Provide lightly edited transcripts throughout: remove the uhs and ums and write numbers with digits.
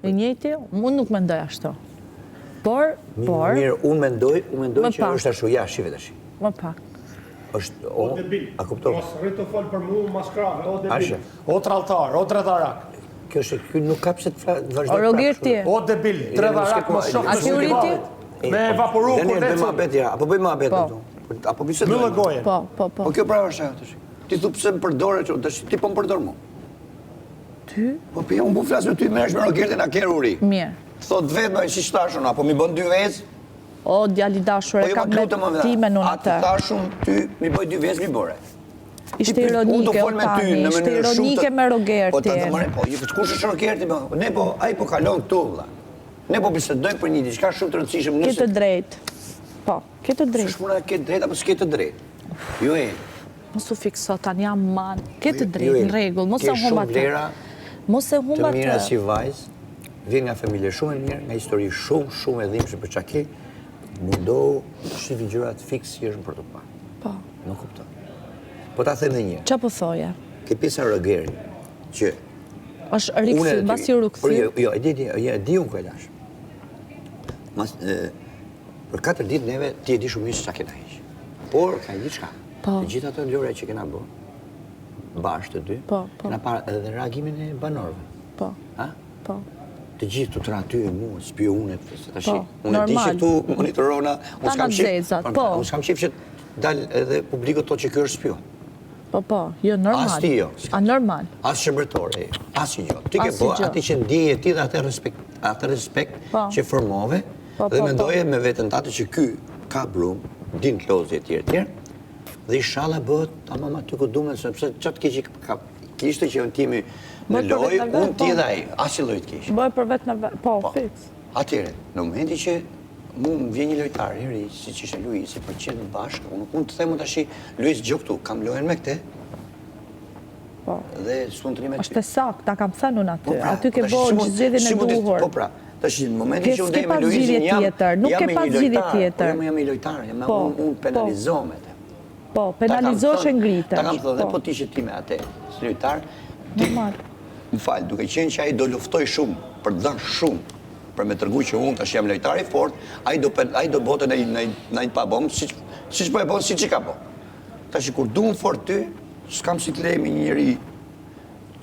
I njëjti, unë nuk mendoj ashtu. Por... Mirë, unë mendoj që është ashtu, ja, shive tash. Më pak. Është, O debil. A kuptoj? Mos rrit të fol për mu, mas krave, o debil. O tralltar, o tretarak. Kjo nuk ka pse të vazhdoj. O Rogerti. O debil, tretarak, mos shoh A ti uriti? Me vaporu kur bëj vetë. mohabet ja, apo bëj mohabet këtu. Apo bisedoj. Mbyllë gojen. Po. Po kjo pra është ajo tash. Ti thu pse më përdore që tash ti po më përdor mua. Ty? Po unë po flas me ty, merresh me Rogertin a ke uri. Mirë. Thot vetëm si tashun, apo mi bën dy vezë. O, djali dashur, e kam me time në atë. Atë tashun, ty mi bëj dy vezë, mi bëre. Ishte ironike, o tani, ishte ironike me Rogertin. Po, kush është Rogerti? Ne po, ai po kalon këtu, vëlla. Ne po bisedojmë për një diçka shumë të rëndësishme. Ke të drejtë. Po, ke të drejtë. Shmuna ke të drejtë apo s'ke të drejtë? Jo e. Mos u fikso, tani jam man. Ke të drejtë, në rregull, mos e humba të. Mos e humba të. Të mira si vajzë, vjen nga familje shumë e mirë, nga histori shumë e dhimbshme për çka ke. Mundohu shifi gjërat fiksirën për të parë. Po. Nuk kupton. Po ta them edhe një herë. Ç'a po thoje? Ke pjesa Rogeri që është rikthyer, mbasi u rikthyer. Jo, e di unë ku e lash. Për 4 ditë neve ti e di shumë mirë çka kena heq. Por ka diçka. Po. Të gjithë ato lëre që kena bërë bashkë të dy, kena parë edhe reagimin e banorëve. Po. Ha? Po. Të gjithë të tra ty e mua, spionet, tash. Po, Unë di që tu monitorona, unë s'kam qef që dalë edhe publiku to që ky është spion. Po, jo, normal. As ti jo. A normal. As shërbëtor, as i gjo. Ti ke po, ati që ndije ti dhe atë respekt që formove, dhe mendoje me vetën tatë që ky ka brum, din klozje tjerë, dhe inshallah bëhet tamam aty ku duhet, sepse çat keq kishte që timi në lojë, unë ti dhe ai, as i lloj të keq. Bëhet për vetë në po, fiks. Atëherë, në momentin që mu më vjen një lojtar i ri, siç ishte Luisi, për qenë bashkë, unë mund të them tash Luis gjok këtu, kam lojën me këtë. Po. Dhe s'mund të rime. Është saktë, ta kam thënë unë aty. Aty ke bërë zgjedhjen e duhur. Po pra, tash në momentin që unë ndej me Luisin nuk ke pas zgjidhje tjetër. Jam i lojtar, unë penalizohem atë. Po, penalizosh e ngritë. Ta kam thënë, po ti që ti me atë, si lojtar, normal. Më fal, duke qenë që ai do luftoj shumë, për të dhënë shumë, për me tregu që unë tash jam lojtar i fortë, ai do bote në pa bomë, siç po e bën, siç i ka bën. Tash kur duam fort ty, s'kam si të lej me një njeri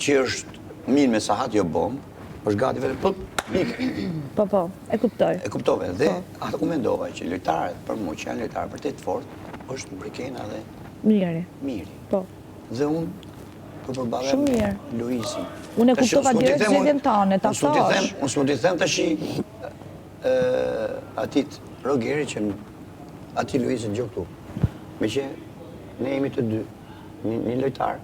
që është mirë me sahat jo bomë, është gati vetë, Po, e kuptoj. E kuptove, dhe atë ku mendova që lojtarët për mua që janë lojtarë për të fort, është Brikena dhe Miri. Po. Dhe unë për përballem me Luisin. Unë e kuptova direkt zgjedhjen tane, ta thash. Unë s'mund t'i them tash atit Rogeri që ati Luisin gjok këtu. Me që ne jemi të dy, një lojtar,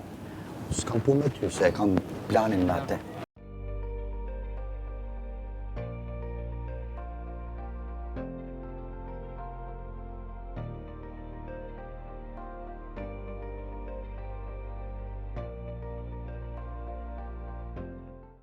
s'kam punë me ty, se e kam planin me atë.